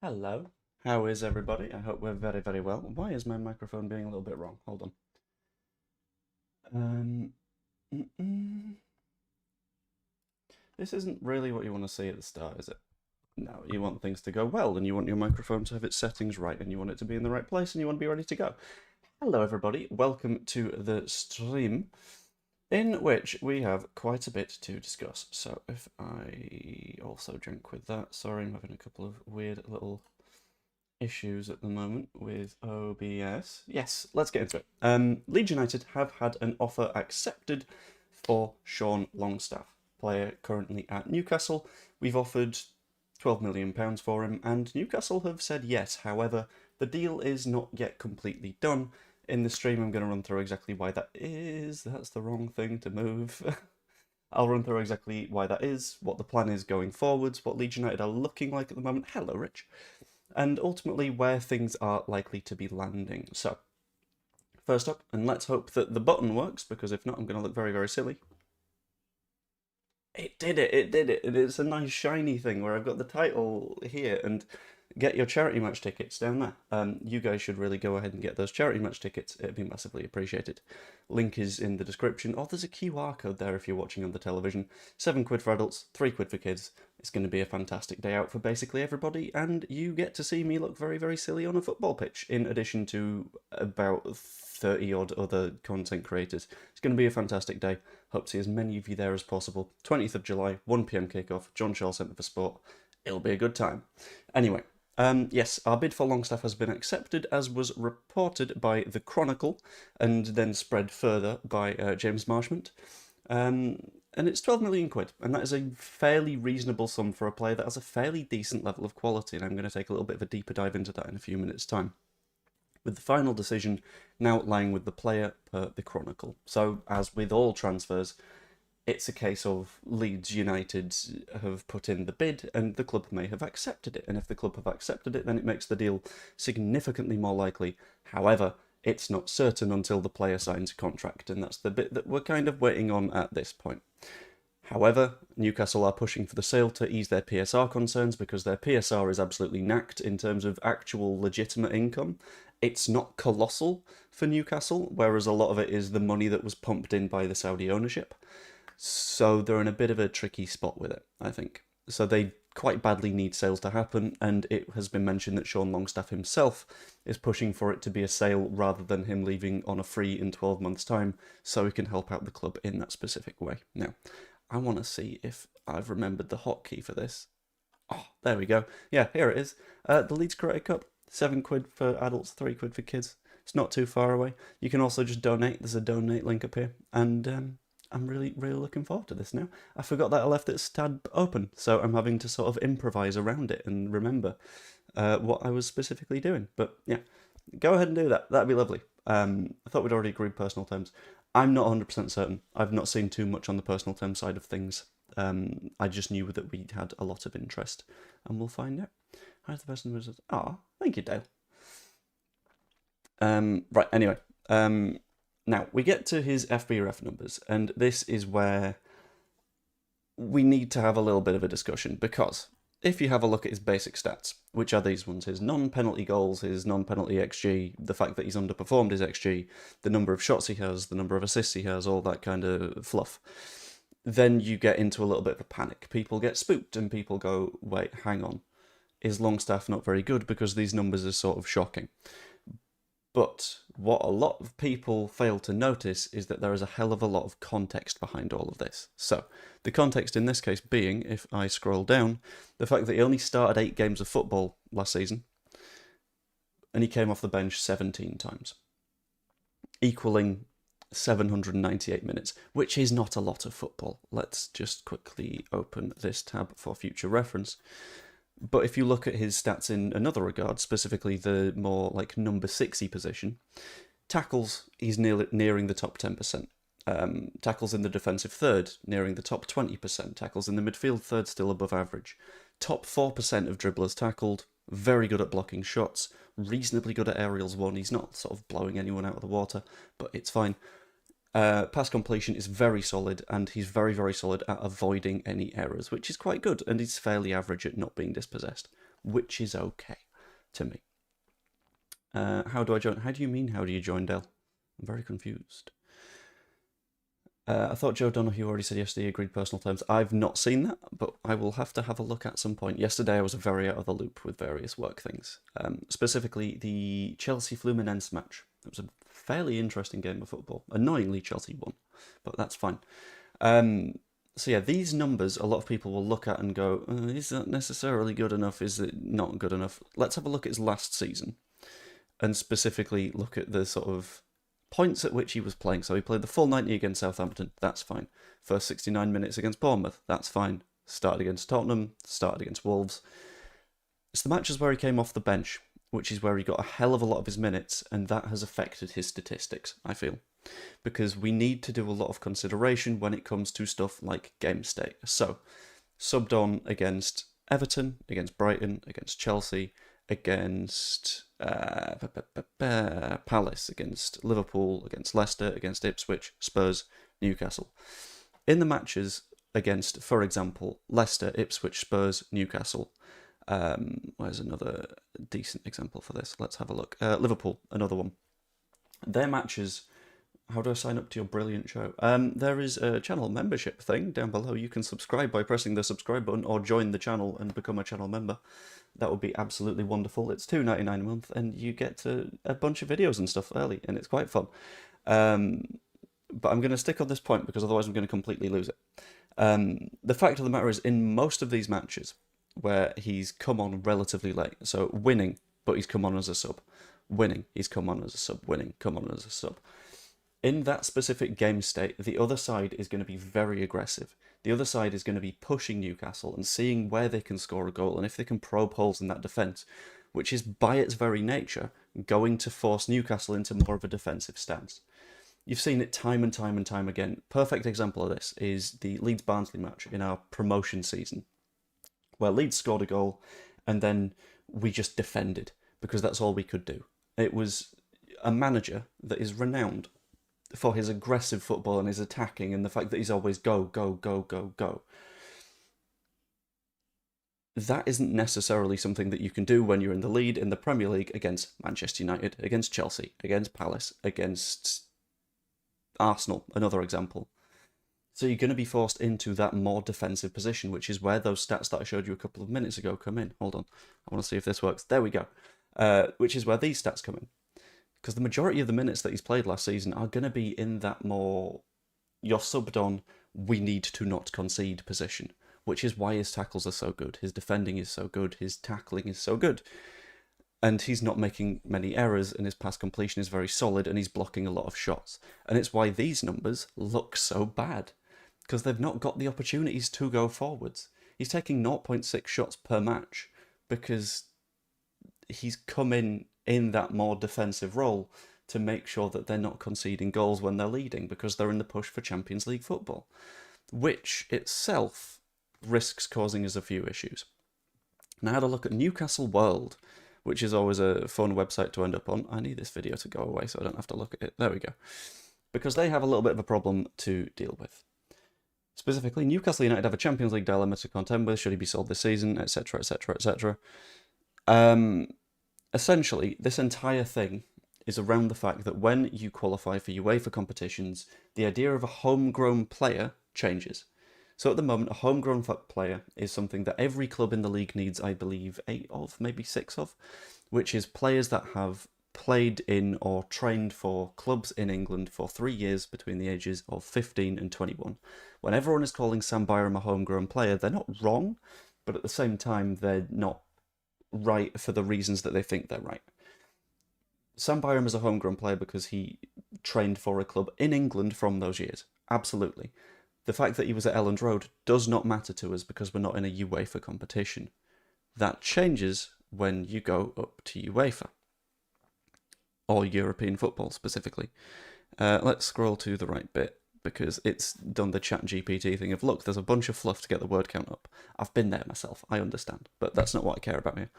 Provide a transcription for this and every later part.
Hello. How is everybody? I hope we're very, very well. Why is my microphone being a little bit wrong? Hold on. Um, mm, mm. This isn't really what you want to see at the start, is it? No, you want things to go well, and you want your microphone to have its settings right, and you want it to be in the right place, and you want to be ready to go. Hello, everybody. Welcome to the stream, in which we have quite a bit to discuss. So if I also drink with that, sorry, I'm having a couple of weird little issues at the moment with OBS. Yes, let's get into it. Leeds United have had an offer accepted for Sean Longstaff, player currently at Newcastle. We've offered £12 million for him, and Newcastle have said yes. However, the deal is not yet completely done. In the stream, I'm going to run through exactly why that is. That's the wrong thing to move. I'll run through exactly why that is, what the plan is going forwards, what Leeds United are looking like at the moment. Hello, Rich. And ultimately where things are likely to be landing. So, first up, and let's hope that the button works, because if not, I'm going to look very, very silly. It did it, it did it. It's a nice shiny thing where I've got the title here, and get your charity match tickets down there. You guys should really go ahead and get those charity match tickets. It'd be massively appreciated. Link is in the description. Oh, there's a QR code there if you're watching on the television. £7 for adults, £3 for kids. It's going to be a fantastic day out for basically everybody, and you get to see me look very, very silly on a football pitch, in addition to about 30 odd other content creators. It's going to be a fantastic day. Hope to see as many of you there as possible. 20th of July, 1 PM kickoff, John Shaw Centre for Sport. It'll be a good time. Anyway, yes, our bid for Longstaff has been accepted, as was reported by The Chronicle, and then spread further by James Marshmont. And it's £12 million, and that is a fairly reasonable sum for a player that has a fairly decent level of quality, and I'm going to take a little bit of a deeper dive into that in a few minutes' time. With the final decision now lying with the player per The Chronicle. So, as with all transfers, it's a case of Leeds United have put in the bid and the club may have accepted it. And if the club have accepted it, then it makes the deal significantly more likely. However, it's not certain until the player signs a contract, and that's the bit that we're kind of waiting on at this point. However, Newcastle are pushing for the sale to ease their PSR concerns, because their PSR is absolutely knacked in terms of actual legitimate income. It's not colossal for Newcastle, whereas a lot of it is the money that was pumped in by the Saudi ownership. So they're in a bit of a tricky spot with it, I think. So they quite badly need sales to happen, and it has been mentioned that Sean Longstaff himself is pushing for it to be a sale rather than him leaving on a free in 12 months' time, so he can help out the club in that specific way. Now, I want to see if I've remembered the hotkey for this. Oh, there we go. Yeah, here it is. The Leeds Karate Cup, £7 for adults, £3 for kids. It's not too far away. You can also just donate. There's a donate link up here, and I'm really, really looking forward to this now. I forgot that I left this tab open, so I'm having to sort of improvise around it and remember what I was specifically doing. But yeah, go ahead and do that. That'd be lovely. I thought we'd already agreed personal terms. I'm not 100% certain. I've not seen too much on the personal term side of things. I just knew that we had a lot of interest, and we'll find out. How's the person who says, "Ah, thank you, Dale." Right, anyway. Now, we get to his FBref numbers, and this is where we need to have a little bit of a discussion, because if you have a look at his basic stats, which are these ones, his non-penalty goals, his non-penalty XG, the fact that he's underperformed his XG, the number of shots he has, the number of assists he has, all that kind of fluff, then you get into a little bit of a panic. People get spooked, and people go, wait, hang on, is Longstaff not very good, because these numbers are sort of shocking? But what a lot of people fail to notice is that there is a hell of a lot of context behind all of this. So, the context in this case being, if I scroll down, the fact that he only started 8 games of football last season, and he came off the bench 17 times, equaling 798 minutes, which is not a lot of football. Let's just quickly open this tab for future reference. But if you look at his stats in another regard, specifically the more like number 60 position, tackles, he's nearing the top 10%. Tackles in the defensive third, nearing the top 20%. Tackles in the midfield third, still above average. Top 4% of dribblers tackled, very good at blocking shots, reasonably good at aerials won. He's not sort of blowing anyone out of the water, but it's fine. Pass completion is very solid, and he's very, very solid at avoiding any errors, which is quite good, and he's fairly average at not being dispossessed. which is okay to me. How do I join? How do you mean, how do you join, Dell? I'm very confused. I thought Joe Donoghue already said yesterday he agreed personal terms. I've not seen that, but I will have to have a look at some point. Yesterday I was very out of the loop with various work things. Specifically, the Chelsea-Fluminense match. It was a fairly interesting game of football. Annoyingly, Chelsea won, but that's fine. So yeah, these numbers a lot of people will look at and go, is that necessarily good enough? Is it not good enough? Let's have a look at his last season, and specifically look at the sort of points at which he was playing. So he played the full 90 against Southampton, that's fine. First 69 minutes against Bournemouth, that's fine. Started against Tottenham, started against Wolves. It's the matches where he came off the bench, which is where he got a hell of a lot of his minutes, and that has affected his statistics, I feel. Because we need to do a lot of consideration when it comes to stuff like game state. So, subbed on against Everton, against Brighton, against Chelsea, against Palace, against Liverpool, against Leicester, against Ipswich, Spurs, Newcastle. In the matches against, for example, Leicester, Ipswich, Spurs, Newcastle, where's another decent example for this? Let's have a look. Liverpool, another one. Their matches... How do I sign up to your brilliant show? There is a channel membership thing down below. You can subscribe by pressing the subscribe button or join the channel and become a channel member. That would be absolutely wonderful. It's $2.99 a month and you get a bunch of videos and stuff early and it's quite fun. But I'm going to stick on this point because otherwise I'm going to completely lose it. The fact of the matter is, in most of these matches where he's come on relatively late, so winning, but he's come on as a sub, winning, he's come on as a sub, winning, come on as a sub. In that specific game state, the other side is going to be very aggressive. The other side is going to be pushing Newcastle and seeing where they can score a goal and if they can probe holes in that defence, which is by its very nature going to force Newcastle into more of a defensive stance. You've seen it time and time and time again. Perfect example of this is the Leeds-Barnsley match in our promotion season, where Leeds scored a goal and then we just defended because that's all we could do. It was a manager that is renowned for his aggressive football and his attacking and the fact that he's always go, go, go, go, go. That isn't necessarily something that you can do when you're in the lead in the Premier League against Manchester United, against Chelsea, against Palace, against Arsenal, another example. So you're going to be forced into that more defensive position, which is where those stats that I showed you a couple of minutes ago come in. Hold on, I want to see if this works. There we go. Which is where these stats come in. Because the majority of the minutes that he's played last season are going to be in that more, you're subbed on, we need to not concede position, which is why his tackles are so good, his defending is so good, his tackling is so good, and he's not making many errors, and his pass completion is very solid, and he's blocking a lot of shots. And it's why these numbers look so bad, because they've not got the opportunities to go forwards. He's taking 0.6 shots per match, because he's come in that more defensive role to make sure that they're not conceding goals when they're leading because they're in the push for Champions League football, which itself risks causing us a few issues. Now I had a look at Newcastle World, which is always a fun website to end up on. I need this video to go away so I don't have to look at it. There we go. Because they have a little bit of a problem to deal with. Specifically, Newcastle United have a Champions League dilemma to contend with. Should he be sold this season, etc., etc., etc. Essentially, this entire thing is around the fact that when you qualify for UEFA competitions, the idea of a homegrown player changes. So at the moment, a homegrown player is something that every club in the league needs, I believe, 8 of, maybe 6 of, which is players that have played in or trained for clubs in England for 3 years between the ages of 15 and 21. When everyone is calling Sam Byram a homegrown player, they're not wrong, but at the same time, they're not right for the reasons that they think they're right. Sam Byram is a homegrown player because he trained for a club in England from those years. Absolutely. The fact that he was at Elland Road does not matter to us because we're not in a UEFA competition. That changes when you go up to UEFA. Or European football, specifically. Let's scroll to the right bit, because it's done the chat GPT thing of, look, there's a bunch of fluff to get the word count up. I've been there myself, I understand, but that's not what I care about here.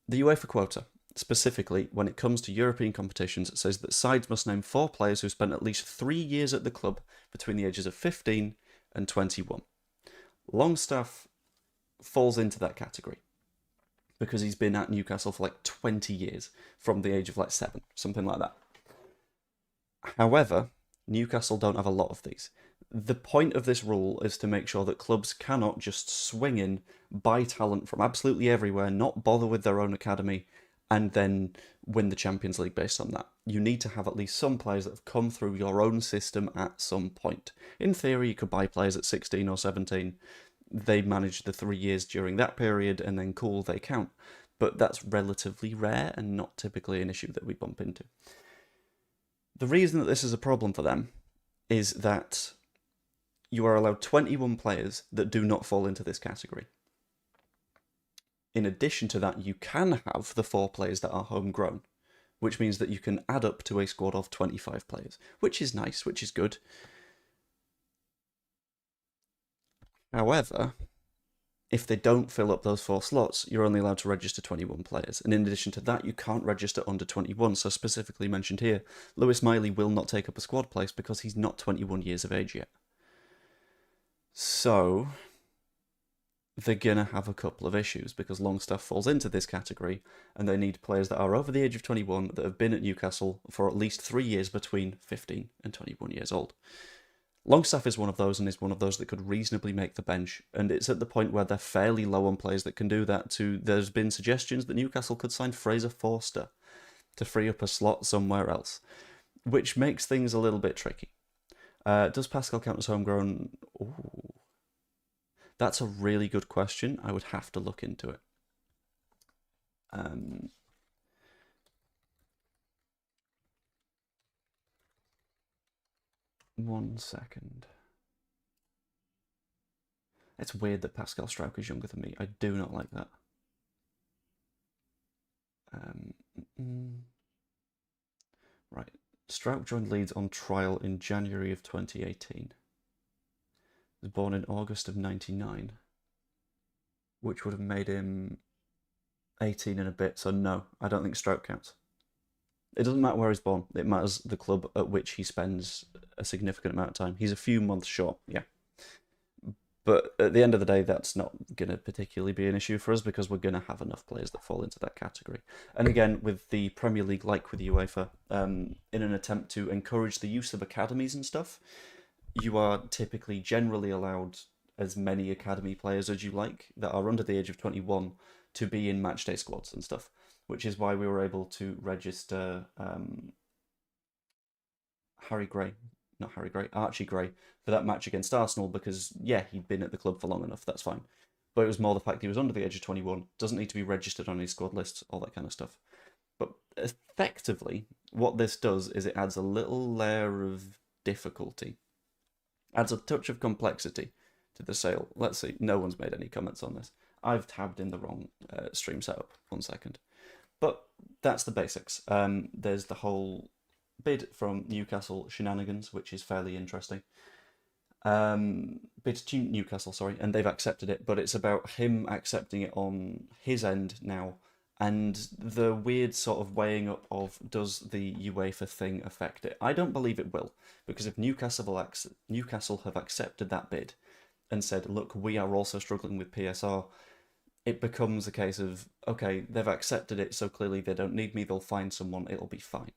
The UEFA quota, specifically when it comes to European competitions, says that sides must name 4 players who spent at least 3 years at the club between the ages of 15 and 21. Longstaff falls into that category because he's been at Newcastle for like 20 years, from the age of like 7, something like that. However, Newcastle don't have a lot of these. The point of this rule is to make sure that clubs cannot just swing in, buy talent from absolutely everywhere, not bother with their own academy, and then win the Champions League based on that. You need to have at least some players that have come through your own system at some point. In theory, you could buy players at 16 or 17. They manage the 3 years during that period, and then cool, they count. But that's relatively rare and not typically an issue that we bump into. The reason that this is a problem for them is that you are allowed 21 players that do not fall into this category. In addition to that, you can have the 4 players that are homegrown, which means that you can add up to a squad of 25 players, which is nice, which is good. However, if they don't fill up those 4 slots, you're only allowed to register 21 players. And in addition to that, you can't register under 21. So specifically mentioned here, Lewis Miley will not take up a squad place because he's not 21 years of age yet. So they're going to have a couple of issues because Longstaff falls into this category and they need players that are over the age of 21 that have been at Newcastle for at least 3 years between 15 and 21 years old. Longstaff is one of those and is one of those that could reasonably make the bench, and it's at the point where they're fairly low on players that can do that. There's been suggestions that Newcastle could sign Fraser Forster to free up a slot somewhere else, which makes things a little bit tricky. Does Pascal count as homegrown? Ooh. That's a really good question. I would have to look into it. 1 second. It's weird that Pascal Struijk is younger than me. I do not like that. Right. Struijk joined Leeds on trial in January of 2018. He was born in August of 99, which would have made him 18 and a bit, so no, I don't think Struijk counts. It doesn't matter where he's born, it matters the club at which he spends a significant amount of time. He's a few months short, yeah. But at the end of the day, that's not going to particularly be an issue for us because we're going to have enough players that fall into that category. And again, with the Premier League, like with UEFA, in an attempt to encourage the use of academies and stuff, you are typically generally allowed as many academy players as you like that are under the age of 21 to be in matchday squads and stuff, which is why we were able to register Archie Gray for that match against Arsenal because, yeah, he'd been at the club for long enough, that's fine. But it was more the fact he was under the age of 21, doesn't need to be registered on any squad lists, all that kind of stuff. But effectively, what this does is it adds a little layer of difficulty, adds a touch of complexity to the sale. Let's see, no one's made any comments on this. I've tabbed in the wrong stream setup, 1 second. But that's the basics. There's the whole bid from Newcastle shenanigans, which is fairly interesting. Bid to Newcastle, sorry, and they've accepted it, but it's about him accepting it on his end now, and the weird sort of weighing up of does the UEFA thing affect it? I don't believe it will, because if Newcastle have accepted that bid and said, look, we are also struggling with PSR, it becomes a case of, okay, they've accepted it, so clearly they don't need me, they'll find someone, it'll be fine.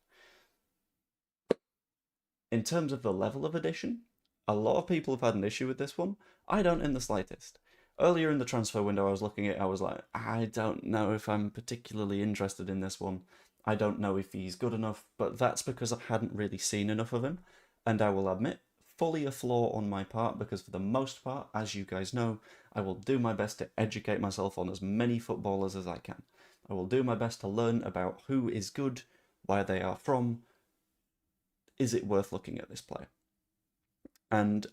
In terms of the level of addition, a lot of people have had an issue with this one. I don't in the slightest. Earlier in the transfer window I was looking at it, I was like, I don't know if I'm particularly interested in this one. I don't know if he's good enough, but that's because I hadn't really seen enough of him. And I will admit, fully a flaw on my part, because for the most part, as you guys know, I will do my best to educate myself on as many footballers as I can. I will do my best to learn about who is good, where they are from, is it worth looking at this player? And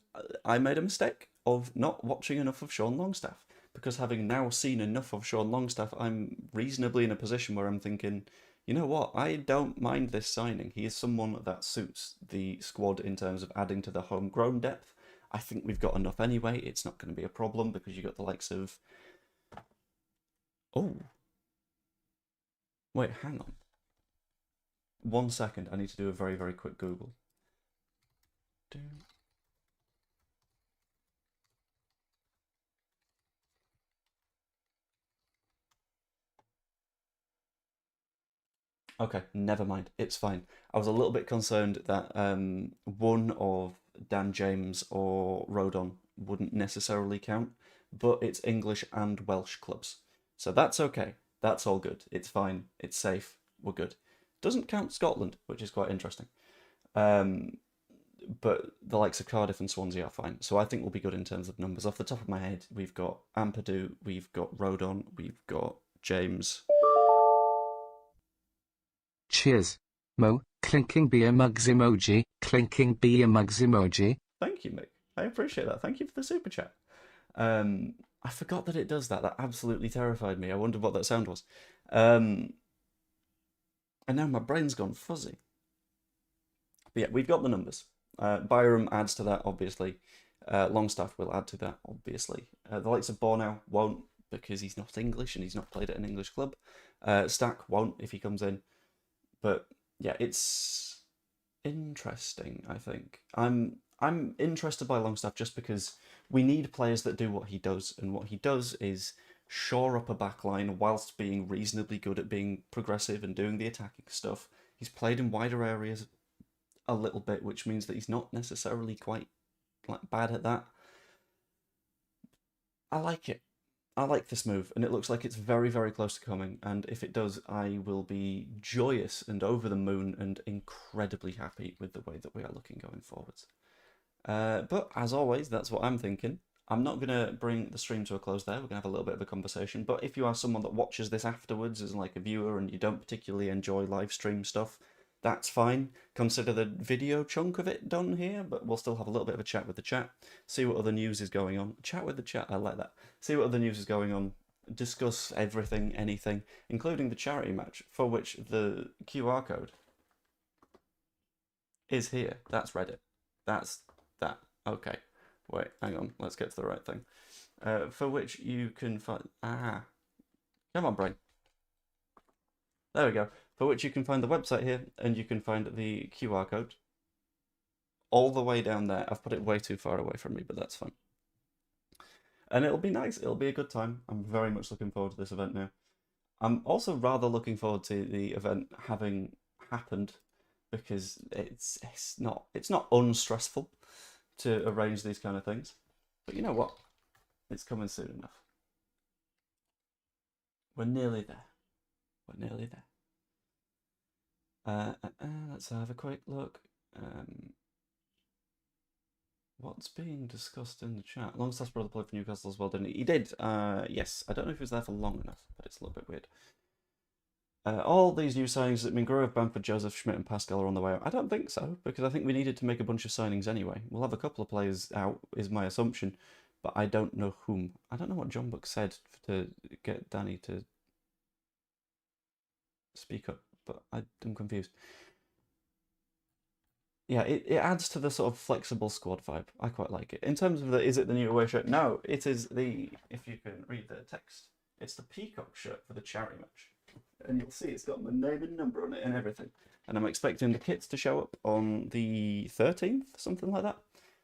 I made a mistake of not watching enough of Sean Longstaff, because having now seen enough of Sean Longstaff, I'm reasonably in a position where I'm thinking, you know what, I don't mind this signing. He is someone that suits the squad in terms of adding to the homegrown depth. I think we've got enough anyway. It's not going to be a problem because you've got the likes of... Oh. Wait, hang on. 1 second, I need to do a very, very quick Google. Okay, never mind. It's fine. I was a little bit concerned that one of Dan James or Rodon wouldn't necessarily count, but it's English and Welsh clubs. So that's okay. That's all good. It's fine. It's safe. We're good. Doesn't count Scotland, which is quite interesting. Um, but the likes of Cardiff and Swansea are fine. So I think we'll be good in terms of numbers. Off the top of my head, we've got Ampadu, we've got Rodon, we've got James. Cheers. Mo, clinking beer mugs emoji, clinking beer mugs emoji. Thank you, Mick. I appreciate that. Thank you for the super chat. I forgot that it does that. That absolutely terrified me. I wondered what that sound was. And now my brain's gone fuzzy. But yeah, we've got the numbers. Byram adds to that, obviously. Longstaff will add to that, obviously. The likes of Bornow won't, because he's not English and he's not played at an English club. Stack won't if he comes in. But yeah, it's interesting, I think. I'm interested by Longstaff just because we need players that do what he does, and what he does is shore up a back line whilst being reasonably good at being progressive and doing the attacking stuff. He's played in wider areas a little bit, which means that he's not necessarily quite like bad at that. I like it. I like this move, and it looks like it's very, very close to coming. And if it does, I will be joyous and over the moon and incredibly happy with the way that we are looking going forwards. But as always, that's what I'm thinking. I'm not going to bring the stream to a close there. We're going to have a little bit of a conversation. But if you are someone that watches this afterwards as like a viewer and you don't particularly enjoy live stream stuff, that's fine. Consider the video chunk of it done here, but we'll still have a little bit of a chat with the chat, see what other news is going on. Chat with the chat, I like that. See what other news is going on, discuss everything, anything, including the charity match, for which the QR code is here. That's Reddit. That's that. Okay. Wait, hang on. Let's get to the right thing. For which you can find... Ah. Come on, brain. There we go. For which you can find the website here, and you can find the QR code all the way down there. I've put it way too far away from me, but that's fine. And it'll be nice. It'll be a good time. I'm very much looking forward to this event now. I'm also rather looking forward to the event having happened, because it's not unstressful to arrange these kind of things. But you know what? It's coming soon enough. We're nearly there. We're nearly there. Let's have a quick look. What's being discussed in the chat? Longstaff's brother played for Newcastle as well, didn't he? He did. Yes. I don't know if he was there for long enough, but it's a little bit weird. All these new signings that mean Grove, Bamford, Joseph, Schmidt, and Pascal are on the way out. I don't think so, because I think we needed to make a bunch of signings anyway. We'll have a couple of players out, is my assumption, but I don't know whom. I don't know what John Buck said to get Danny to speak up, but I'm confused. Yeah, it adds to the sort of flexible squad vibe. I quite like it. In terms of is it the new away shirt? No, it is if you can read the text, it's the peacock shirt for the charity match. And you'll see it's got my name and number on it and everything. And I'm expecting the kits to show up on the 13th, something like that,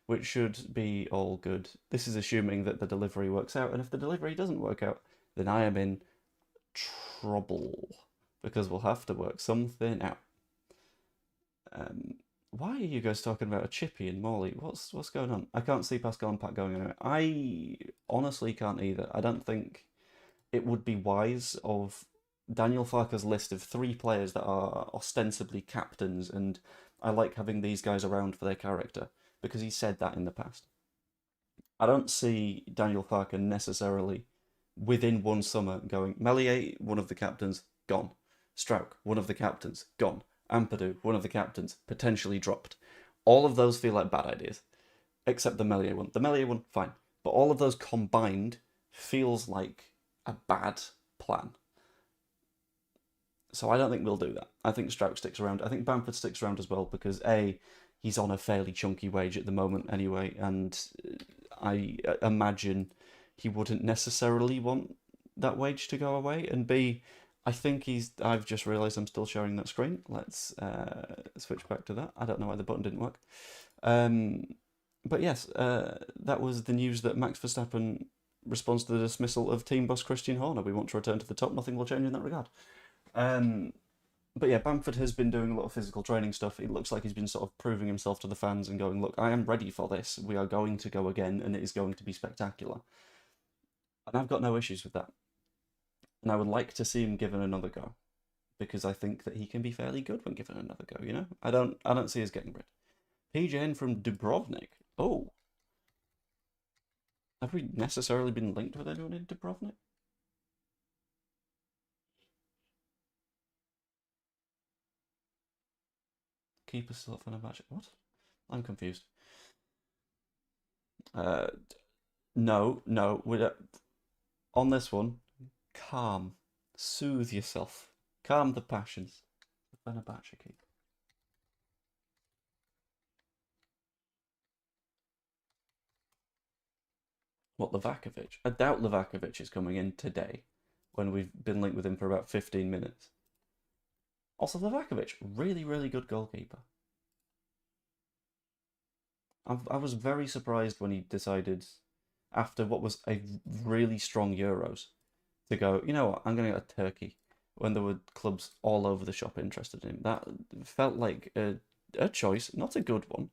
which should be all good. This is assuming that the delivery works out, and if the delivery doesn't work out, then I am in trouble, because we'll have to work something out. Why are you guys talking about a chippy and Morley? What's going on? I can't see Pascal and Pat going anywhere. I honestly can't either. I don't think it would be wise of Daniel Farke's list of 3 players that are ostensibly captains, and I like having these guys around for their character, because he said that in the past. I don't see Daniel Farke necessarily within one summer going, Meslier, one of the captains, gone. Strauch, one of the captains, gone. Ampadu, one of the captains, potentially dropped. All of those feel like bad ideas, except the Meslier one. The Meslier one, fine. But all of those combined feels like a bad plan. So I don't think we'll do that. I think Strauch sticks around. I think Bamford sticks around as well, because A, he's on a fairly chunky wage at the moment anyway, and I imagine he wouldn't necessarily want that wage to go away, and B, I think I've just realised I'm still sharing that screen. Let's switch back to that. I don't know why the button didn't work. But yes, that was the news that Max Verstappen responds to the dismissal of team boss Christian Horner. We want to return to the top. Nothing will change in that regard. But yeah, Bamford has been doing a lot of physical training stuff. It looks like he's been sort of proving himself to the fans and going, look, I am ready for this. We are going to go again, and it is going to be spectacular. And I've got no issues with that. And I would like to see him given another go, because I think that he can be fairly good when given another go, you know? I don't see us getting rid. PJN from Dubrovnik. Oh. Have we necessarily been linked with anyone in Dubrovnik? Keeper still up for a match. What? I'm confused. No, we don't. On this one, calm. Soothe yourself. Calm the passions. The Fenerbahce keeper. What, Livakovic? I doubt Livakovic is coming in today, when we've been linked with him for about 15 minutes. Also, Livakovic, really, really good goalkeeper. I was very surprised when he decided, after what was a really strong Euros, to go, you know what, I'm going to go to Turkey, when there were clubs all over the shop interested in him. That felt like a choice, not a good one,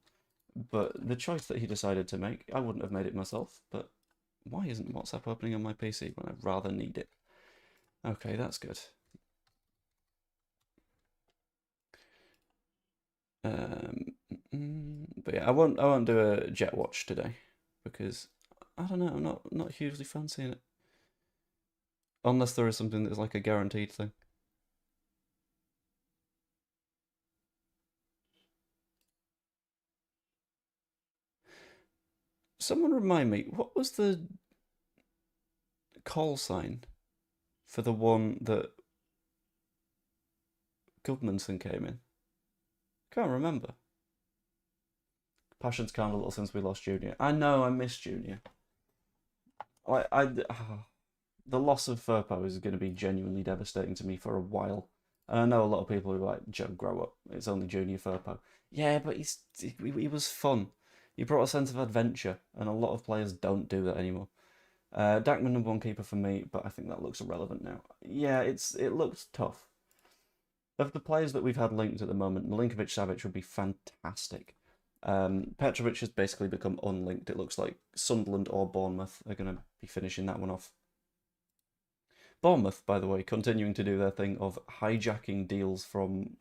but the choice that he decided to make. I wouldn't have made it myself, but why isn't WhatsApp opening on my PC when I'd rather need it? Okay, that's good. But yeah, I won't do a Jet Watch today, because I don't know, I'm not hugely fancying it. Unless there is something that's like a guaranteed thing. Someone remind me, what was the call sign for the one that Goodmanson came in? Can't remember. Passion's calmed a little since we lost Junior. I know, I miss Junior. The loss of Firpo is going to be genuinely devastating to me for a while. And I know a lot of people are like, Joe, grow up. It's only Junior Firpo. Yeah, but he was fun. He brought a sense of adventure, and a lot of players don't do that anymore. Dackman number one keeper for me, but I think that looks irrelevant now. Yeah, it looks tough. Of the players that we've had linked at the moment, Milinkovic Savic would be fantastic. Petrovic has basically become unlinked. It looks like Sunderland or Bournemouth are going to be finishing that one off. Bournemouth, by the way, continuing to do their thing of hijacking deals from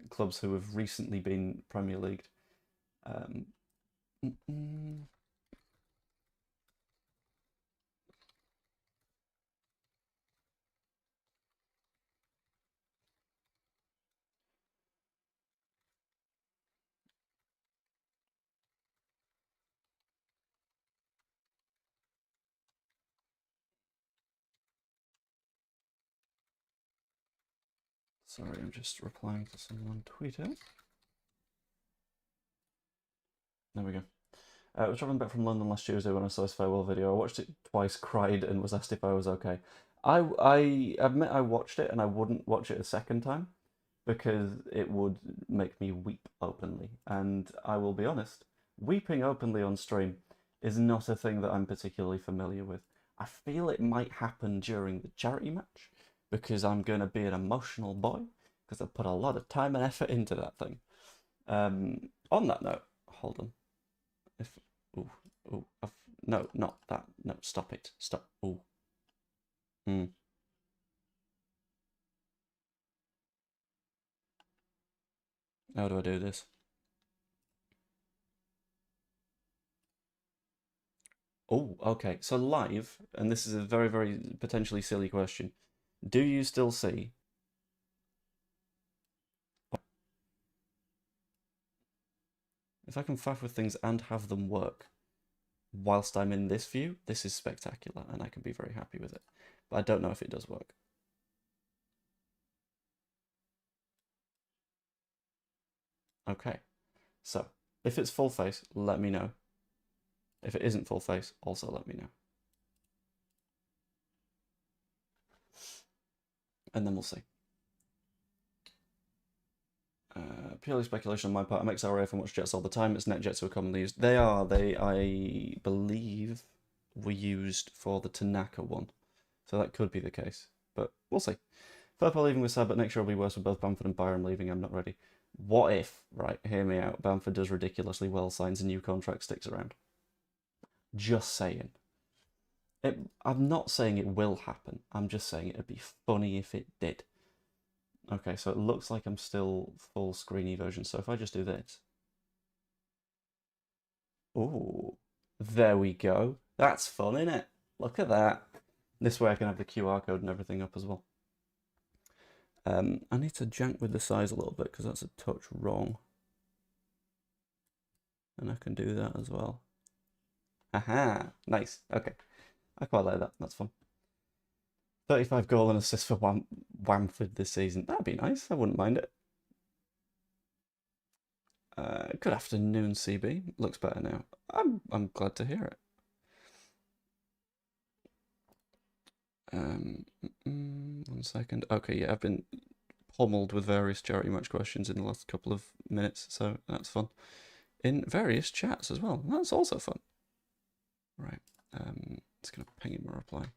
clubs who have recently been Premier Leagued. Sorry, I'm just replying to someone on Twitter. There we go. I was travelling back from London last Tuesday when I saw his farewell video. I watched it twice, cried, and was asked if I was okay. I admit I watched it, and I wouldn't watch it a second time, because it would make me weep openly. And I will be honest, weeping openly on stream is not a thing that I'm particularly familiar with. I feel it might happen during the charity match, because I'm going to be an emotional boy, because I put a lot of time and effort into that thing. On that note, hold on. If no, not that. No, stop it. Stop. Ooh. How do I do this? Oh, okay. So live, and this is a very, very potentially silly question. Do you still see? If I can faff with things and have them work whilst I'm in this view, this is spectacular, and I can be very happy with it. But I don't know if it does work. Okay. So, if it's full face, let me know. If it isn't full face, also let me know. And then we'll see. Purely speculation on my part. I'm XRAF and watch Jets all the time. It's NetJets who are commonly used. They are. I believe, were used for the Tanaka one. So that could be the case. But we'll see. Purple leaving was sad, but next year will be worse with both Bamford and Byram leaving. I'm not ready. What if, right, hear me out, Bamford does ridiculously well, signs a new contract, sticks around? Just saying. I'm not saying it will happen. I'm just saying it'd be funny if it did. Okay, so it looks like I'm still full screeny version. So if I just do this. Ooh, there we go. That's fun, isn't it? Look at that. This way I can have the QR code and everything up as well. I need to jank with the size a little bit because that's a touch wrong. And I can do that as well. Aha, nice. Okay, I quite like that. That's fun. 35 goal and assist for Wamford this season. That'd be nice. I wouldn't mind it. Good afternoon, CB. Looks better now. I'm glad to hear it. One second. Okay, yeah, I've been pummeled with various charity match questions in the last couple of minutes, so that's fun. In various chats as well. That's also fun. Right. Just gonna ping him a reply.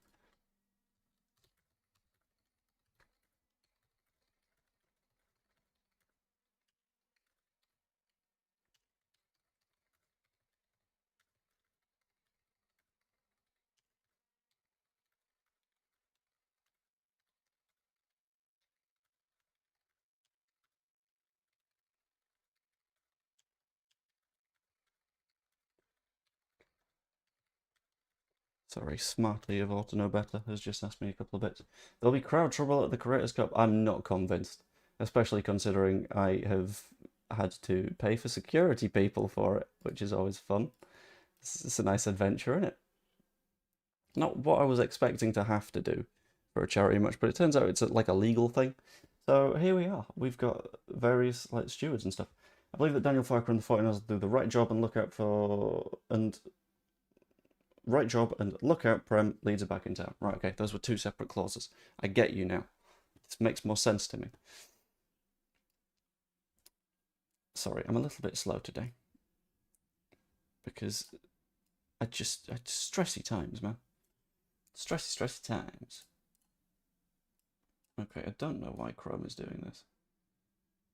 Sorry, Smartly of Ought to Know Better has just asked me a couple of bits. There'll be crowd trouble at the Creators Cup. I'm not convinced, especially considering I have had to pay for security people for it, which is always fun. It's a nice adventure, isn't it? Not what I was expecting to have to do for a charity match, but it turns out it's like a legal thing. So here we are. We've got various like stewards and stuff. I believe that Daniel Farker and the 49ers will do the right job and look out Prem, Leeds are back in town. Right, okay, those were two separate clauses. I get you now. This makes more sense to me. Sorry, I'm a little bit slow today. Because I stressy times, man. Stressy times. Okay, I don't know why Chrome is doing this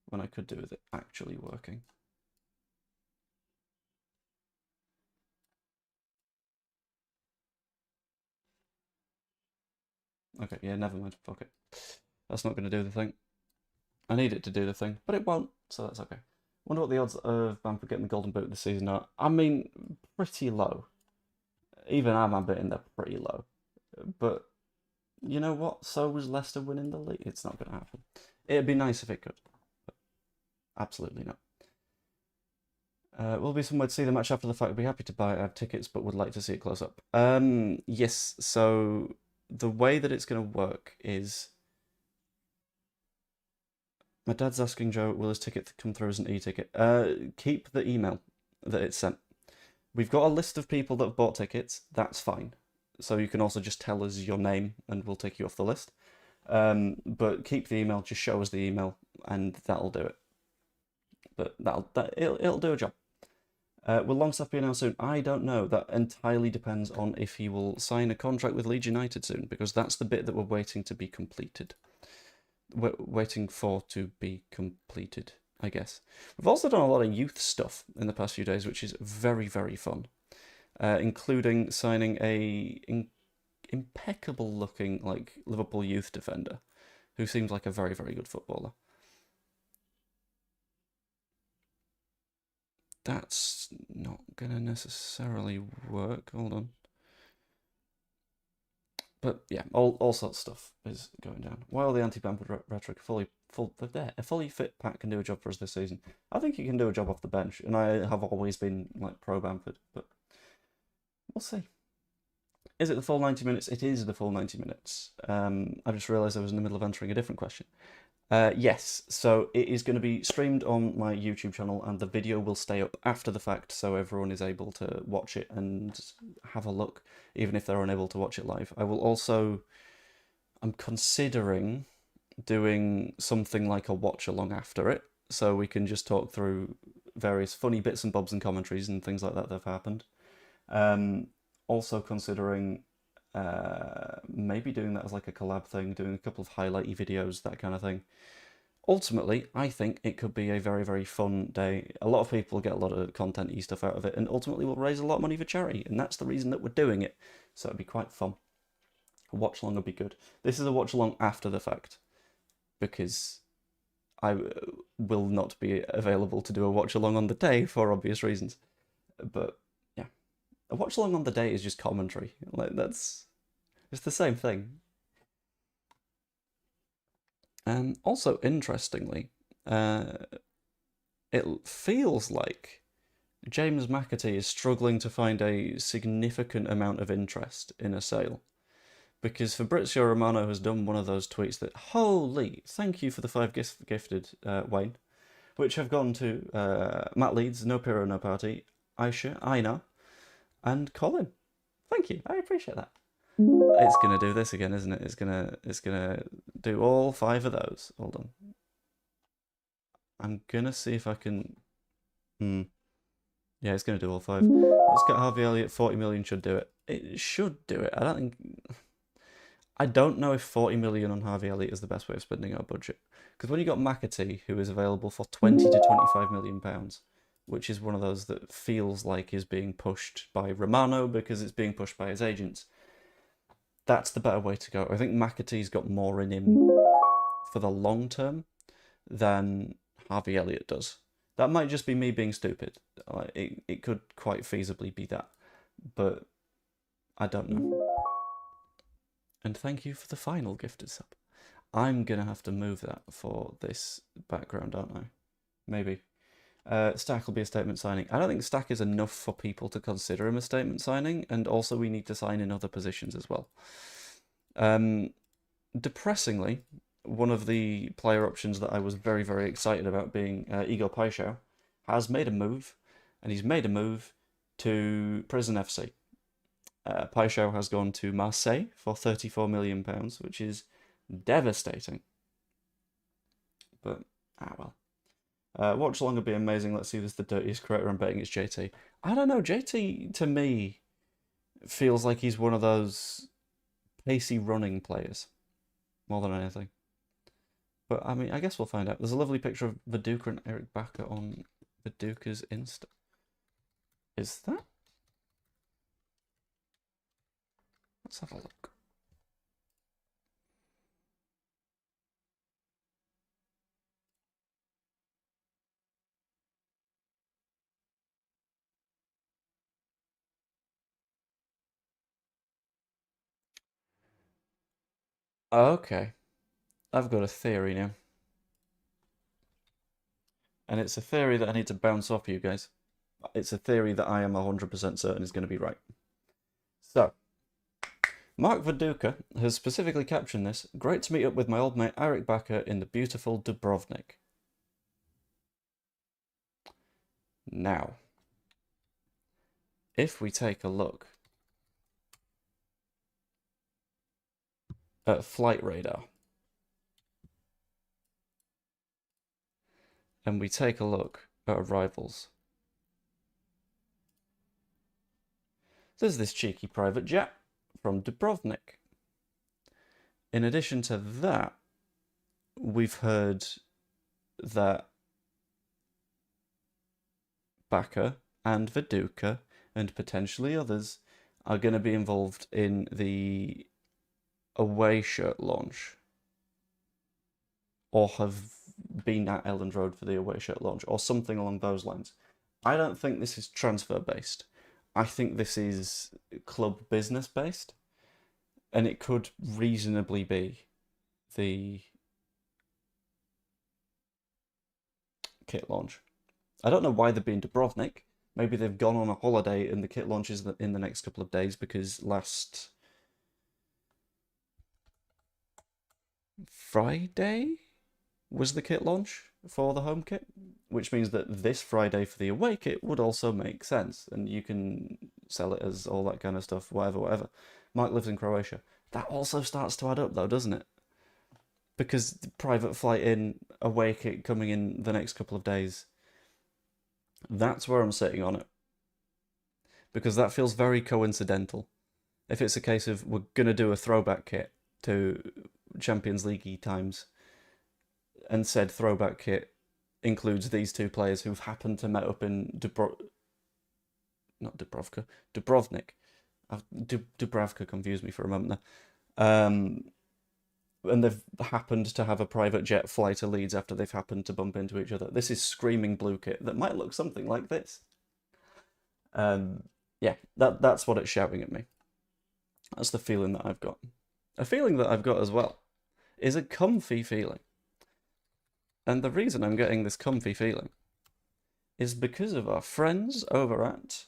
when I could do with it actually working. Okay, yeah, never mind. Fuck it. That's not going to do the thing. I need it to do the thing, but it won't, so that's okay. Wonder what the odds of Bamford getting the Golden Boot this season are. I mean, pretty low. Even I'm admitting they're pretty low. But you know what? So was Leicester winning the league. It's not going to happen. It'd be nice if it could. But absolutely not. Will be somewhere to see the match after the fact. I'd be happy to buy tickets, but would like to see it close up. Yes, so the way that it's going to work is... My dad's asking Joe, will his ticket come through as an e-ticket? Keep the email that it's sent. We've got a list of people that have bought tickets. That's fine. So you can also just tell us your name and we'll take you off the list. But keep the email, just show us the email and that'll do it. But it'll do a job. Will Longstaff be announced soon? I don't know. That entirely depends on if he will sign a contract with Leeds United soon, because that's the bit that we're waiting to be completed. We're waiting for to be completed, I guess. We've also done a lot of youth stuff in the past few days, which is very, very fun, including signing a impeccable-looking like Liverpool youth defender, who seems like a very, very good footballer. That's not gonna necessarily work. Hold on. But yeah, all sorts of stuff is going down. While the anti-Bamford rhetoric, a fully fit Pat can do a job for us this season. I think he can do a job off the bench, and I have always been like pro Bamford, but we'll see. Is it the full 90 minutes? It is the full 90 minutes. I've just realised I was in the middle of answering a different question. Yes, so it is going to be streamed on my YouTube channel, and the video will stay up after the fact, so everyone is able to watch it and have a look, even if they're unable to watch it live. I will also... I'm considering doing something like a watch-along after it, so we can just talk through various funny bits and bobs and commentaries and things like that that have happened. Also considering Maybe doing that as like a collab thing, doing a couple of highlighty videos, that kind of thing. Ultimately, I think it could be a very, very fun day. A lot of people get a lot of content-y stuff out of it, and ultimately we'll raise a lot of money for charity, and that's the reason that we're doing it. So it'd be quite fun. A watch-along would be good. This is a watch-along after the fact, because I will not be available to do a watch-along on the day for obvious reasons. But, yeah. A watch-along on the day is just commentary. Like, it's the same thing. Also, interestingly, it feels like James McAtee is struggling to find a significant amount of interest in a sale. Because Fabrizio Romano has done one of those tweets that, holy, thank you for the 5 gifted, Wayne, which have gone to Matt Leeds, No Piro, No Party, Aisha, Aina, and Colin. Thank you, I appreciate that. It's gonna do this again, isn't it? It's gonna do all 5 of those. Hold on. I'm gonna see if I can. Yeah, it's gonna do all 5. Let's get Harvey Elliott. 40 million should do it. It should do it. I don't know if 40 million on Harvey Elliott is the best way of spending our budget. Because when you got McAtee, who is available for 20 to 25 million pounds, which is one of those that feels like is being pushed by Romano because it's being pushed by his agents. That's the better way to go. I think McAtee's got more in him for the long term than Harvey Elliott does. That might just be me being stupid. It could quite feasibly be that. But I don't know. And thank you for the final gifted sub. I'm going to have to move that for this background, aren't I? Maybe. Stack will be a statement signing. I don't think Stack is enough for people to consider him a statement signing, and also we need to sign in other positions as well. Depressingly, one of the player options that I was very, very excited about being Igor Paixão has made a move, and he's made a move to Prison FC. Paixão has gone to Marseille for £34 million, which is devastating. But, well. Watch along would be amazing. Let's see if this is the dirtiest creator. I'm betting it's JT. I don't know. JT, to me, feels like he's one of those pacey running players more than anything. But, I mean, I guess we'll find out. There's a lovely picture of Viduka and Eric Bakker on Viduka's Insta. Is that? Let's have a look. Okay. I've got a theory now. And it's a theory that I need to bounce off you guys. It's a theory that I am 100% certain is going to be right. So, Mark Viduka has specifically captioned this. Great to meet up with my old mate Eric Bakker in the beautiful Dubrovnik. Now, if we take a look at Flight Radar, and we take a look at arrivals, there's this cheeky private jet from Dubrovnik. In addition to that, we've heard that Bakker and Viduka and potentially others are going to be involved in the away shirt launch, or have been at Elland Road for the away shirt launch, or something along those lines. I don't think this is transfer based. I think this is club business based, and it could reasonably be the kit launch. I don't know why they've been Dubrovnik. Maybe they've gone on a holiday and the kit launch is in the next couple of days, because last Friday was the kit launch for the home kit, which means that this Friday for the away kit would also make sense, and you can sell it as all that kind of stuff, whatever. Mike lives in Croatia. That also starts to add up though, doesn't it? Because the private flight in, away kit coming in the next couple of days. That's where I'm sitting on it. Because that feels very coincidental. If it's a case of we're going to do a throwback kit to Champions League times, and said throwback kit includes these two players who've happened to met up in Dubrovnik. Dubravka confused me for a moment there. And they've happened to have a private jet fly to Leeds after they've happened to bump into each other. This is screaming blue kit that might look something like this. Yeah, that's what it's shouting at me. That's the feeling that I've got. A feeling that I've got as well is a comfy feeling. And the reason I'm getting this comfy feeling is because of our friends over at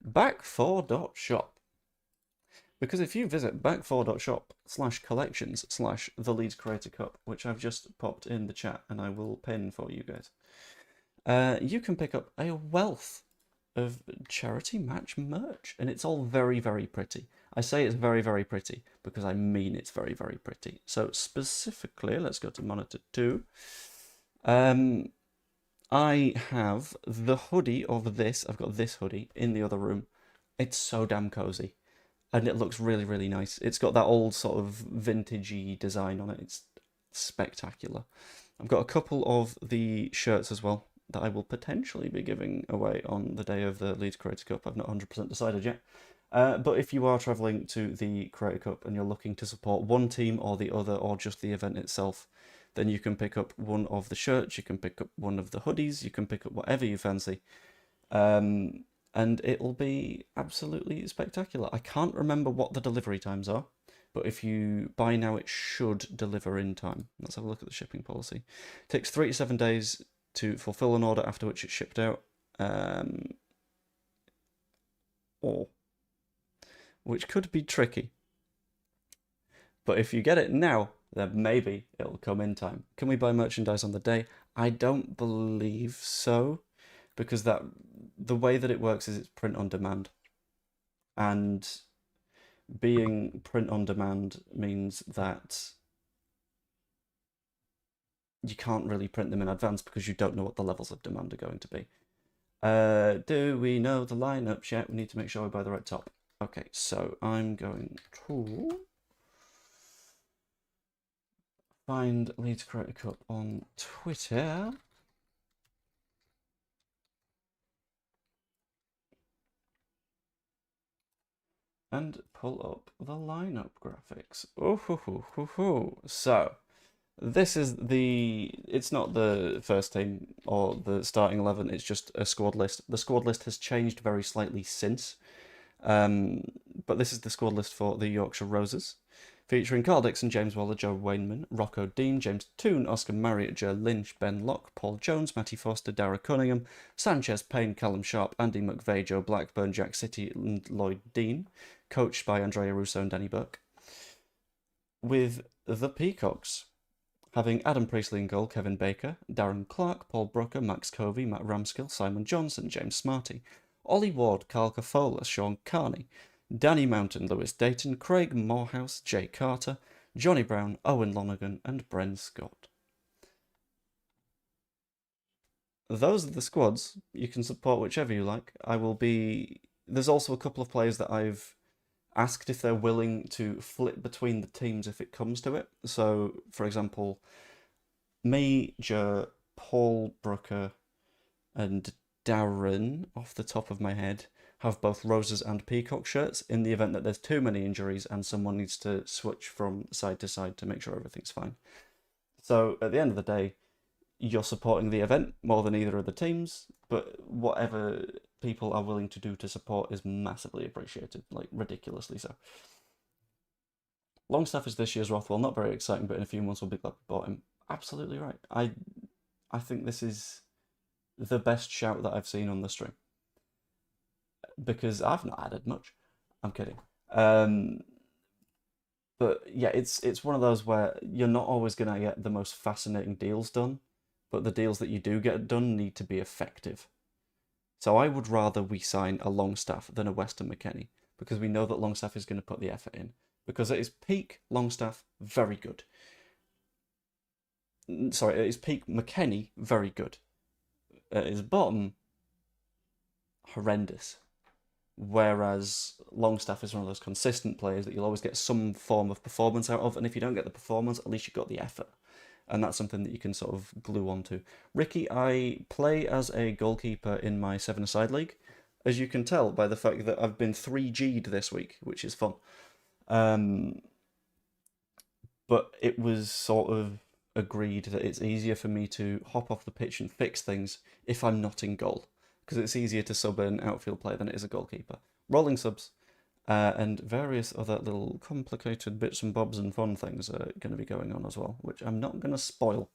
back4.shop. Because if you visit back4.shop/collections/the Leeds Creator Cup, which I've just popped in the chat and I will pin for you guys, you can pick up a wealth of charity match merch, and it's all very, very pretty. I say it's very, very pretty because I mean it's very, very pretty. So specifically, let's go to monitor 2. I have the hoodie of this. I've got this hoodie in the other room. It's so damn cozy, and it looks really, really nice. It's got that old sort of vintagey design on it. It's spectacular. I've got a couple of the shirts as well that I will potentially be giving away on the day of the Leeds Creator Cup. I've not 100% decided yet. But if you are travelling to the Creator Cup and you're looking to support one team or the other, or just the event itself, then you can pick up one of the shirts, you can pick up one of the hoodies, you can pick up whatever you fancy. And it'll be absolutely spectacular. I can't remember what the delivery times are, but if you buy now, it should deliver in time. Let's have a look at the shipping policy. It takes 3 to 7 days to fulfill an order, after which it's shipped out. Which could be tricky. But if you get it now, then maybe it'll come in time. Can we buy merchandise on the day? I don't believe so, because the way that it works is it's print on demand. And being print on demand means that you can't really print them in advance because you don't know what the levels of demand are going to be. Do we know the lineups yet? We need to make sure we buy the right top. Okay, so I'm going to find Leeds Creator Cup on Twitter. And pull up the lineup graphics. So, this is it's not the first team or the starting 11, it's just a squad list. The squad list has changed very slightly since. But this is the squad list for the Yorkshire Roses, featuring Carl Dixon, James Waller, Joe Wainman, Rocco Dean, James Toon, Oscar Marriott, Joe Lynch, Ben Locke, Paul Jones, Matty Foster, Dara Cunningham, Sanchez Payne, Callum Sharp, Andy McVeigh, Joe Blackburn, Jack City, and Lloyd Dean, coached by Andrea Russo and Danny Burke. With the Peacocks, having Adam Priestley in goal, Kevin Baker, Darren Clark, Paul Brooker, Max Covey, Matt Ramskill, Simon Johnson, James Smarty, Ollie Ward, Carl Cafola, Sean Carney, Danny Mountain, Lewis Dayton, Craig Morehouse, Jay Carter, Johnny Brown, Owen Lonergan, and Bren Scott. Those are the squads. You can support whichever you like. There's also a couple of players that I've asked if they're willing to flip between the teams if it comes to it. So, for example, Major, Paul Brooker, and Darren, off the top of my head, have both Roses and Peacock shirts in the event that there's too many injuries and someone needs to switch from side to side to make sure everything's fine. So at the end of the day, you're supporting the event more than either of the teams, but whatever people are willing to do to support is massively appreciated, like ridiculously so. Longstaff is this year's Rothwell, not very exciting, but in a few months we'll be glad we bought him. Absolutely right. I think this is the best shout that I've seen on the stream, because I've not added much. I'm kidding. But yeah, it's one of those where you're not always going to get the most fascinating deals done, but the deals that you do get done need to be effective. So I would rather we sign a Longstaff than a Weston McKennie, because we know that Longstaff is going to put the effort in. Because at his peak, Longstaff, very good. Sorry, at his peak, McKennie, very good. At his bottom, horrendous. Whereas Longstaff is one of those consistent players that you'll always get some form of performance out of, and if you don't get the performance, at least you got the effort. And that's something that you can sort of glue onto. Ricky, I play as a goalkeeper in my 7-a-side league, as you can tell by the fact that I've been 3G'd this week, which is fun. But it was sort of agreed that it's easier for me to hop off the pitch and fix things if I'm not in goal, because it's easier to sub an outfield player than it is a goalkeeper. Rolling subs and various other little complicated bits and bobs and fun things are going to be going on as well, which I'm not going to spoil,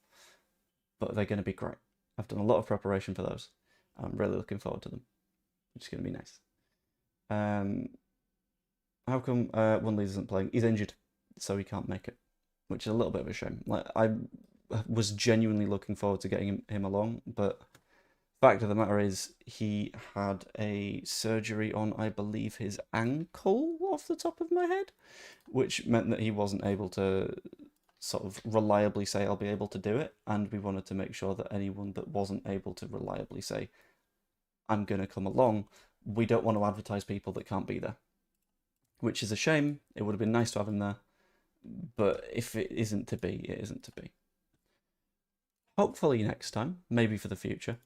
but they're going to be great. I've done a lot of preparation for those. I'm really looking forward to them, which is going to be nice. How come One Leeds isn't playing? He's injured, so he can't make it, which is a little bit of a shame. Like, I was genuinely looking forward to getting him along, but fact of the matter is he had a surgery on, I believe, his ankle off the top of my head, which meant that he wasn't able to sort of reliably say, I'll be able to do it, and we wanted to make sure that anyone that wasn't able to reliably say, I'm going to come along, we don't want to advertise people that can't be there, which is a shame. It would have been nice to have him there, but if it isn't to be, it isn't to be. Hopefully next time, maybe for the future,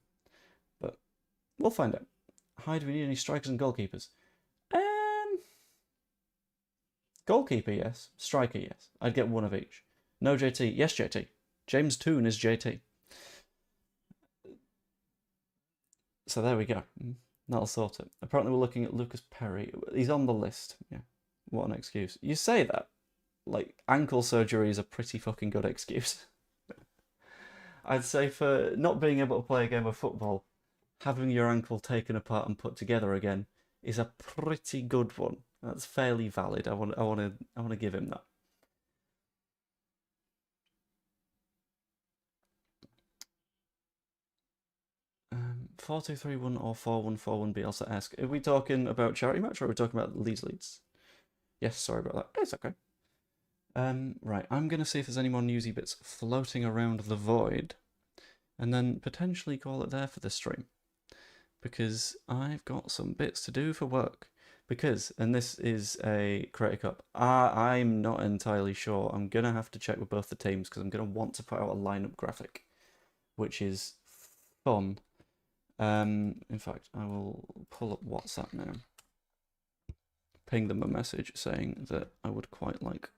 but we'll find out. Hi, do we need any strikers and goalkeepers? Goalkeeper, yes. Striker, yes. I'd get one of each. No JT. Yes, JT. James Toon is JT. So there we go. That'll sort it. Apparently we're looking at Lucas Perry. He's on the list. Yeah. What an excuse. You say that. Like, ankle surgery is a pretty fucking good excuse. I'd say for not being able to play a game of football, having your ankle taken apart and put together again is a pretty good one. That's fairly valid. I want to give him that. Um, 4-2-3-1 or 4-1-4-1 Bielsa-esque. Are we talking about charity match or are we talking about Leeds? Yes, sorry about that. It's okay. Right, I'm going to see if there's any more newsy bits floating around the void, and then potentially call it there for the stream, because I've got some bits to do for work. Because, and this is a Creator Cup, I'm not entirely sure. I'm going to have to check with both the teams, because I'm going to want to put out a lineup graphic, which is fun. In fact, I will pull up WhatsApp now, ping them a message saying that I would quite like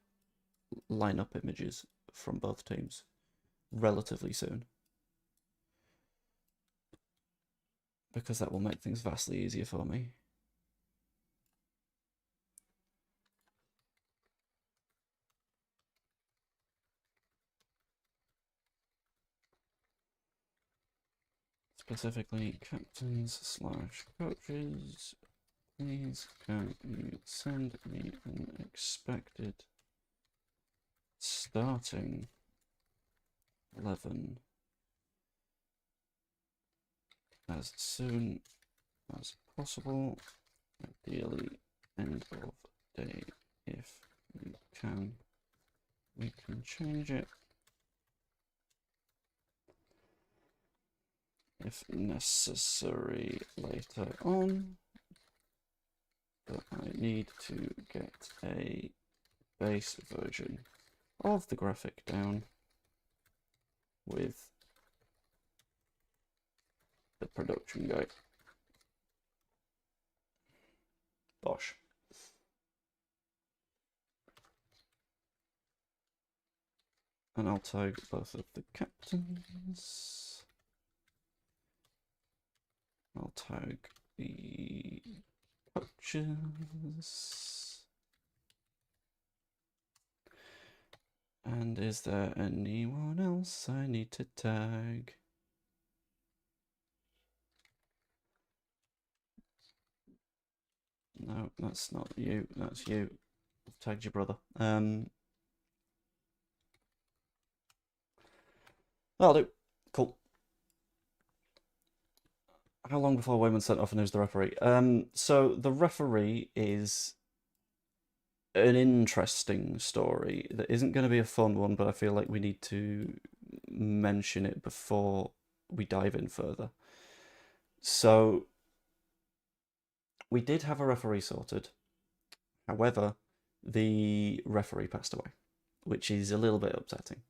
lineup images from both teams relatively soon, because that will make things vastly easier for me. Specifically, captains/coaches, please can you send me an expected starting 11 as soon as possible, ideally end of day if we can change it if necessary later on, but I need to get a base version of the graphic down with the production guy. Bosh. And I'll tag both of the captains. I'll tag the coaches. And is there anyone else I need to tag? No, that's not you. That's you. I've tagged your brother. That'll do. Cool. How long before Wayman's sent off and who's the referee? So the referee is an interesting story that isn't going to be a fun one, but I feel like we need to mention it before we dive in further. So We did have a referee sorted. However, the referee passed away, which is a little bit upsetting.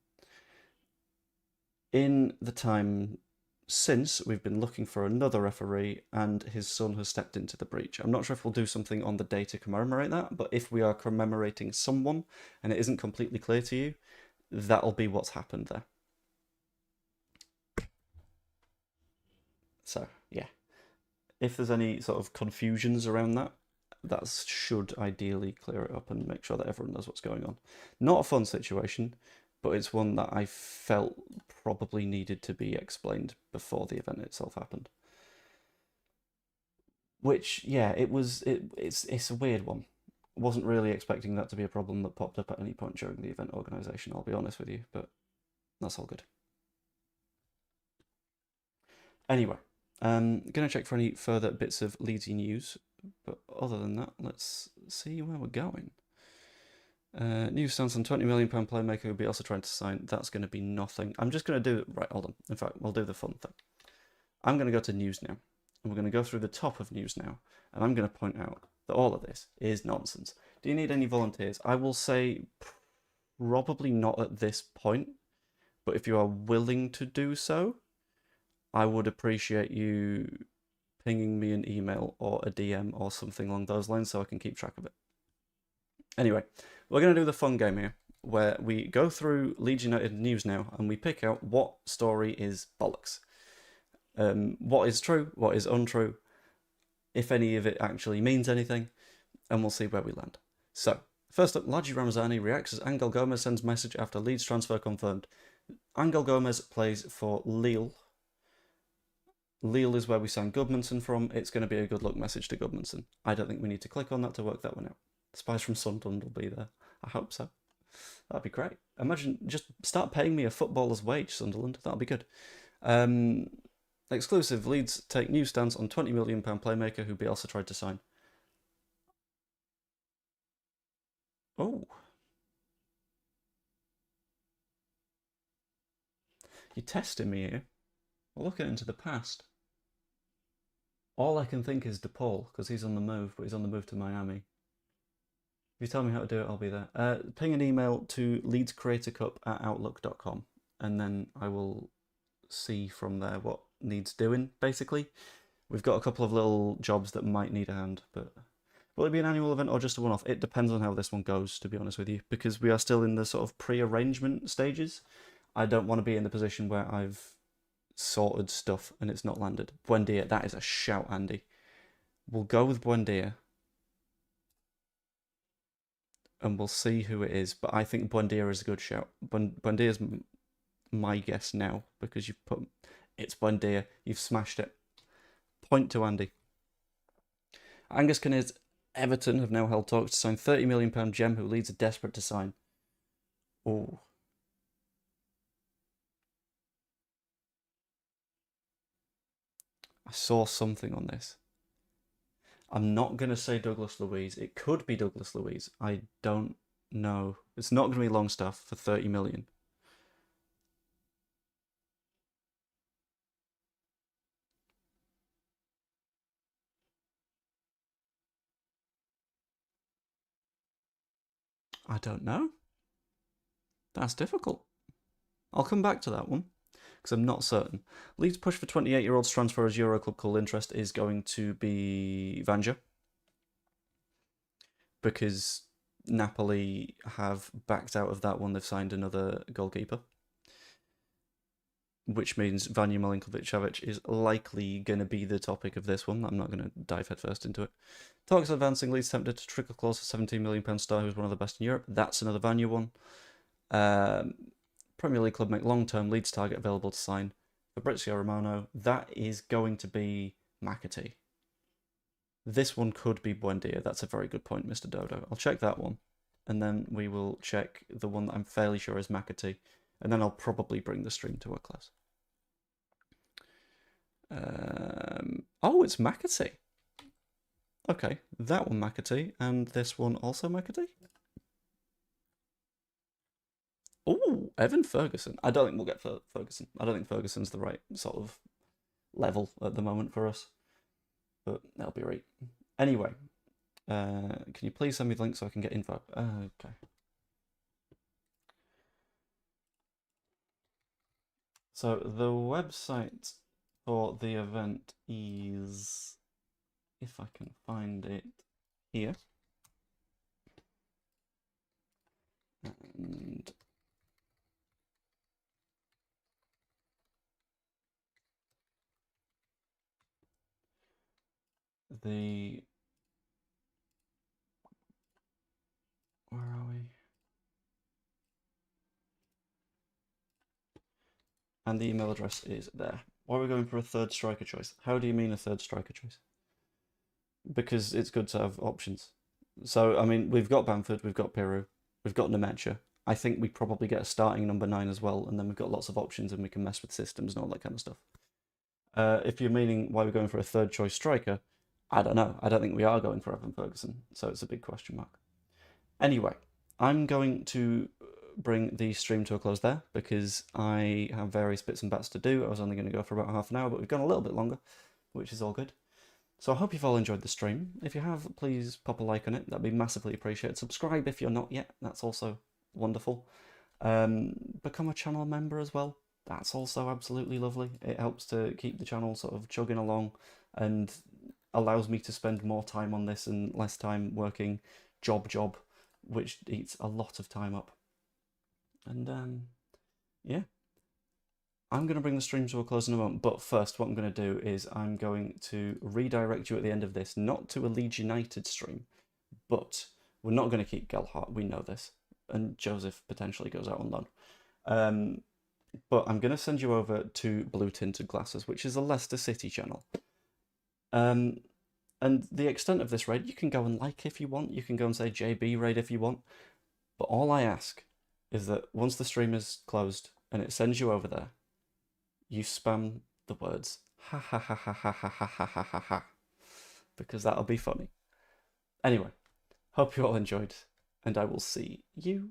In the time since, we've been looking for another referee, and his son has stepped into the breach. I'm not sure if we'll do something on the day to commemorate that, but if we are commemorating someone and it isn't completely clear to you, that'll be what's happened there. So, yeah. If there's any sort of confusions around that, that should ideally clear it up and make sure that everyone knows what's going on. Not a fun situation, but it's one that I felt probably needed to be explained before the event itself happened. Which, yeah, it's a weird one. Wasn't really expecting that to be a problem that popped up at any point during the event organisation, I'll be honest with you, but that's all good. Anyway, gonna check for any further bits of Leedsy news, but other than that, let's see where we're going. News stands on £20 million playmaker who'll be also trying to sign. That's going to be nothing. I'm just going to do... Right, hold on. In fact, we'll do the fun thing. I'm going to go to news now. And we're going to go through the top of news now. And I'm going to point out that all of this is nonsense. Do you need any volunteers? I will say probably not at this point. But if you are willing to do so, I would appreciate you pinging me an email or a DM or something along those lines so I can keep track of it. Anyway, we're going to do the fun game here, where we go through Leeds United news now, and we pick out what story is bollocks. What is true, what is untrue, if any of it actually means anything, and we'll see where we land. So, first up, Laji Ramazani reacts as Angel Gomez sends message after Leeds transfer confirmed. Angel Gomez plays for Lille. Lille is where we signed Gudmundsson from. It's going to be a good luck message to Gudmundsson. I don't think we need to click on that to work that one out. Spies from Sunderland will be there. I hope so. That'd be great. Imagine, just start paying me a footballer's wage, Sunderland. That'll be good. Exclusive, Leeds take new stance on £20 million playmaker who Bielsa tried to sign. Oh. You're testing me here. We're looking into the past. All I can think is DePaul, because he's on the move, but he's on the move to Miami. If you tell me how to do it, I'll be there. Ping an email to leedscreatorcup@outlook.com, and then I will see from there what needs doing, basically. We've got a couple of little jobs that might need a hand, but will it be an annual event or just a one-off? It depends on how this one goes, to be honest with you, because we are still in the sort of pre-arrangement stages. I don't want to be in the position where I've sorted stuff and it's not landed. Buendia, that is a shout, Andy. We'll go with Buendia. And we'll see who it is, but I think Buendia is a good shout. Buendia is my guess now, because you've put... It's Buendia. You've smashed it. Point to Andy. Angus Kinnear's Everton have now held talks to sign £30 million gem who Leeds are desperate to sign. Oh. I saw something on this. I'm not going to say Douglas Luiz. It could be Douglas Luiz. I don't know. It's not going to be Longstaff for 30 million. I don't know. That's difficult. I'll come back to that one, because I'm not certain. Leeds push for 28-year-olds transfer as Euroclub call interest is going to be Vanja, because Napoli have backed out of that one. They've signed another goalkeeper, which means Vanja Milinkovic-Savic is likely going to be the topic of this one. I'm not going to dive headfirst into it. Talks advancing, Leeds tempted to trickle clause for £17 million star who's one of the best in Europe. That's another Vanja one. Premier League club make long-term Leeds target available to sign. Fabrizio Romano, that is going to be McAtee. This one could be Buendia. That's a very good point, Mr. Dodo. I'll check that one. And then we will check the one that I'm fairly sure is McAtee. And then I'll probably bring the stream to a close. Oh, it's McAtee. Okay, that one McAtee. And this one also McAtee? Oh, Evan Ferguson. I don't think we'll get Ferguson. I don't think Ferguson's the right sort of level at the moment for us. But that'll be right. Anyway, can you please send me the link so I can get info? Okay. So the website for the event is, if I can find it here, and the, where are we? And the email address is there. Why are we going for a third striker choice? How do you mean a third striker choice? Because it's good to have options. So, I mean, we've got Bamford, we've got Peru, we've got Nemecha. I think we probably get a starting number 9 as well, and then we've got lots of options and we can mess with systems and all that kind of stuff. If you're meaning why we're going for a third choice striker, I don't know. I don't think we are going for Evan Ferguson, so it's a big question mark. Anyway, I'm going to bring the stream to a close there because I have various bits and bats to do. I was only going to go for about half an hour, but we've gone a little bit longer, which is all good. So I hope you've all enjoyed the stream. If you have, please pop a like on it. That'd be massively appreciated. Subscribe if you're not yet. That's also wonderful. Become a channel member as well. That's also absolutely lovely. It helps to keep the channel sort of chugging along and allows me to spend more time on this and less time working job, which eats a lot of time up. And yeah, I'm going to bring the stream to a close in a moment, but first what I'm going to do is I'm going to redirect you at the end of this, not to a Leeds United stream, but we're not going to keep Gelhardt, we know this, and Joseph potentially goes out on loan. But I'm going to send you over to Blue Tinted Glasses, which is a Leicester City channel. And the extent of this raid, you can go and like if you want, you can go and say JB raid if you want, but all I ask is that once the stream is closed and it sends you over there, you spam the words ha ha ha ha ha ha ha ha ha ha ha, because that'll be funny. Anyway, hope you all enjoyed, and I will see you